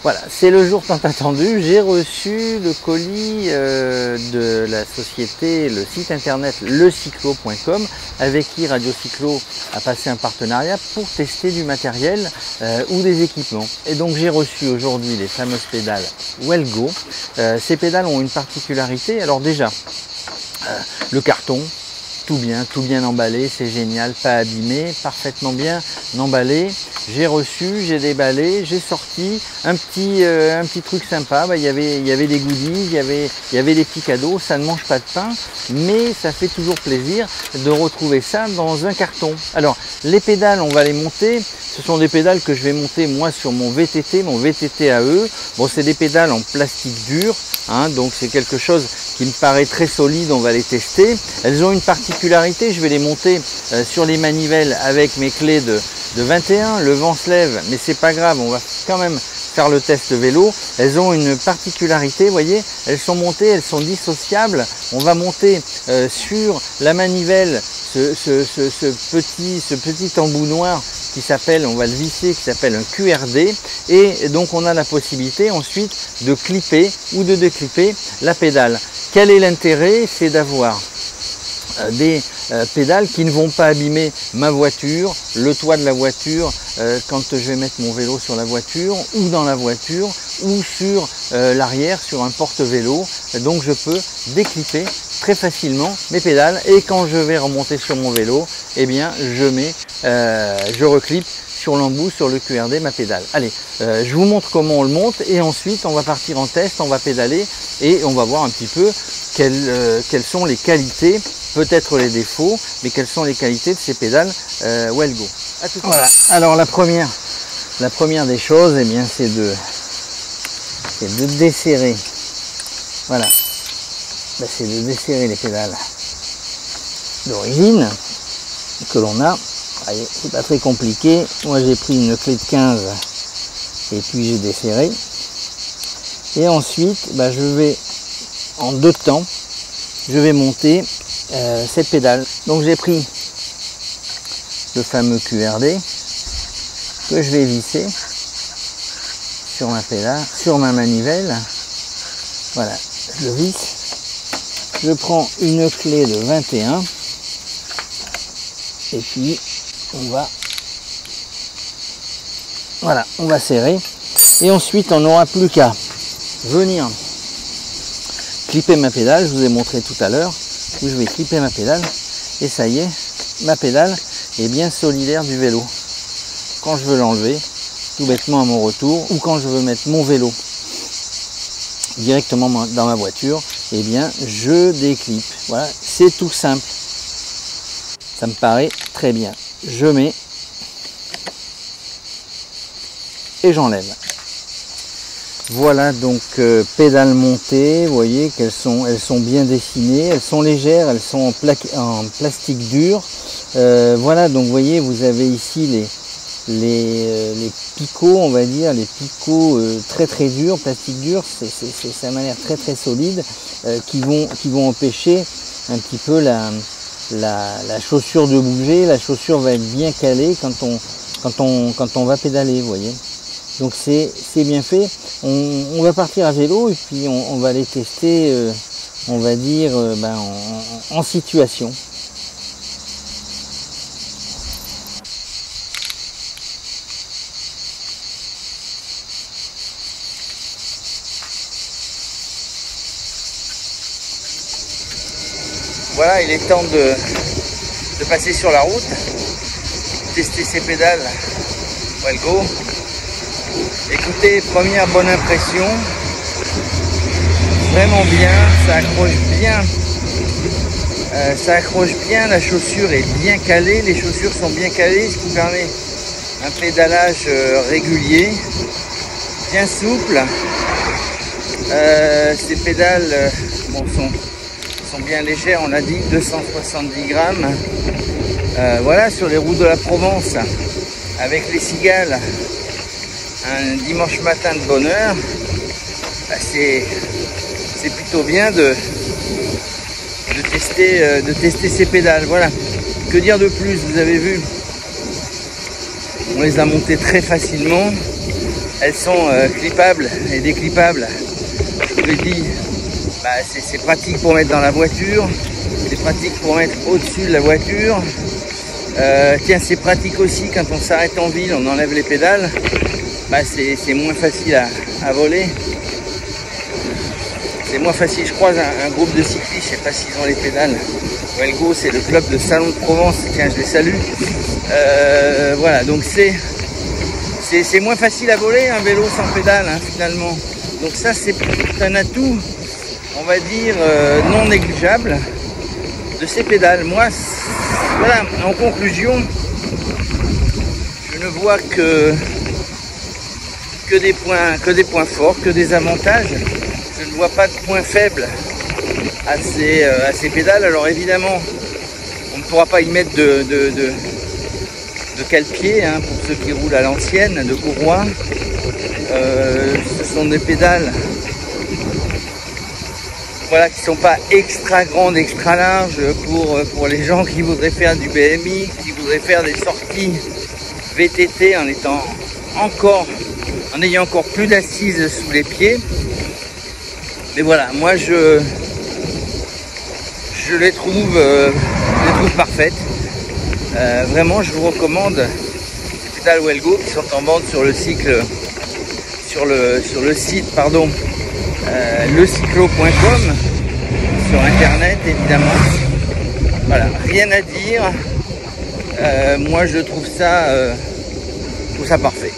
Voilà, c'est le jour tant attendu. J'ai reçu le colis de la société, le site internet lecyclo.com, avec qui Radio Cyclo a passé un partenariat pour tester du matériel ou des équipements. Et donc j'ai reçu aujourd'hui les fameuses pédales Wellgo. Ces pédales ont une particularité. Alors déjà, le carton, tout bien emballé, c'est génial, pas abîmé, parfaitement bien emballé. J'ai reçu, j'ai déballé, j'ai sorti un petit truc sympa. Il y avait des goodies, il y avait des petits cadeaux. Ça ne mange pas de pain, mais ça fait toujours plaisir de retrouver ça dans un carton. Alors les pédales, on va les monter. Ce sont des pédales que je vais monter moi sur mon VTT AE. Bon, c'est des pédales en plastique dur, hein, donc c'est quelque chose qui me paraît très solide. On va les tester. Elles ont une particularité, je vais les monter sur les manivelles avec mes clés de 21. Le vent se lève, mais c'est pas grave, on va quand même faire le test vélo. Elles ont une particularité, vous voyez, elles sont montées, elles sont dissociables. On va monter sur la manivelle ce petit embout noir qui s'appelle, on va le visser, qui s'appelle un QRD, et donc on a la possibilité ensuite de clipper ou de déclipper la pédale. Quel est l'intérêt? C'est d'avoir des pédales qui ne vont pas abîmer ma voiture, le toit de la voiture, quand je vais mettre mon vélo sur la voiture, ou dans la voiture, ou sur l'arrière, sur un porte-vélo. Donc je peux déclipper très facilement mes pédales, et quand je vais remonter sur mon vélo, eh bien je reclippe sur l'embout, sur le QRD, ma pédale. Allez, je vous montre comment on le monte, et ensuite on va partir en test, on va pédaler, et on va voir un petit peu quelles sont les qualités, peut-être les défauts, mais quelles sont les qualités de ces pédales Wellgo. Voilà, alors la première des choses, eh bien, c'est de desserrer. Voilà, ben, c'est de desserrer les pédales d'origine que l'on a. C'est pas très compliqué. Moi j'ai pris une clé de 15 et puis j'ai desserré. Et ensuite, ben, je vais en deux temps, je vais monter cette pédale. Donc j'ai pris le fameux QRD que je vais visser sur ma pédale, sur ma manivelle. Voilà, je le visse. Je prends une clé de 21 et puis on va serrer, et ensuite on n'aura plus qu'à venir clipper ma pédale. Je vous ai montré tout à l'heure où je vais clipper ma pédale, et ça y est, ma pédale est bien solidaire du vélo. Quand je veux l'enlever tout bêtement à mon retour, ou quand je veux mettre mon vélo directement dans ma voiture, eh bien je déclippe. Voilà, c'est tout simple, ça me paraît très bien. Je mets et j'enlève. Voilà, donc pédales montées, vous voyez qu'elles sont bien dessinées, elles sont légères, elles sont en plastique dur. Voilà, donc vous voyez, vous avez ici les picots, on va dire, les picots très durs, plastique dur, ça m'a l'air très solide, qui vont empêcher un petit peu la chaussure de bouger. La chaussure va être bien calée quand on va pédaler, vous voyez. Donc c'est bien fait. On va partir à vélo, et puis on va les tester, on va dire, en situation. Voilà, il est temps de passer sur la route, tester ces pédales Wellgo. Écoutez, première bonne impression, vraiment bien, ça accroche bien, la chaussure est bien calée, les chaussures sont bien calées, ce qui permet un pédalage régulier, bien souple. Ces pédales sont bien légères, on l'a dit, 270 grammes. Voilà, sur les routes de la Provence, avec les cigales, un dimanche matin de bonne heure, c'est plutôt bien de tester ces pédales. Voilà, que dire de plus? Vous avez vu, on les a montées très facilement. elles sont clippables et déclippables. Je vous l'ai dit, c'est pratique pour mettre dans la voiture, c'est pratique pour mettre au-dessus de la voiture. Tiens, c'est pratique aussi quand on s'arrête en ville, on enlève les pédales, c'est moins facile à voler. C'est moins facile. Je croise un groupe de cyclistes, je sais pas s'ils ont les pédales. Welgo, c'est le club de Salon de Provence, tiens, je les salue. Voilà, donc c'est moins facile à voler un vélo sans pédale, hein, finalement. Donc ça, c'est un atout, on va dire, non négligeable de ces pédales. Moi, voilà, en conclusion, je ne vois que des points forts, que des avantages. Je ne vois pas de points faibles à ces pédales. Alors évidemment, on ne pourra pas y mettre de cale-pied, hein, pour ceux qui roulent à l'ancienne, de courroie. Ce sont des pédales, voilà, qui ne sont pas extra grandes, extra larges pour les gens qui voudraient faire du BMX, qui voudraient faire des sorties VTT en ayant encore plus d'assises sous les pieds. Mais voilà, moi je les trouve parfaites. Vraiment, je vous recommande ces pédales Welgo qui sont en vente sur le site lecyclo.com, sur internet évidemment. Voilà, rien à dire. Moi je trouve ça parfait.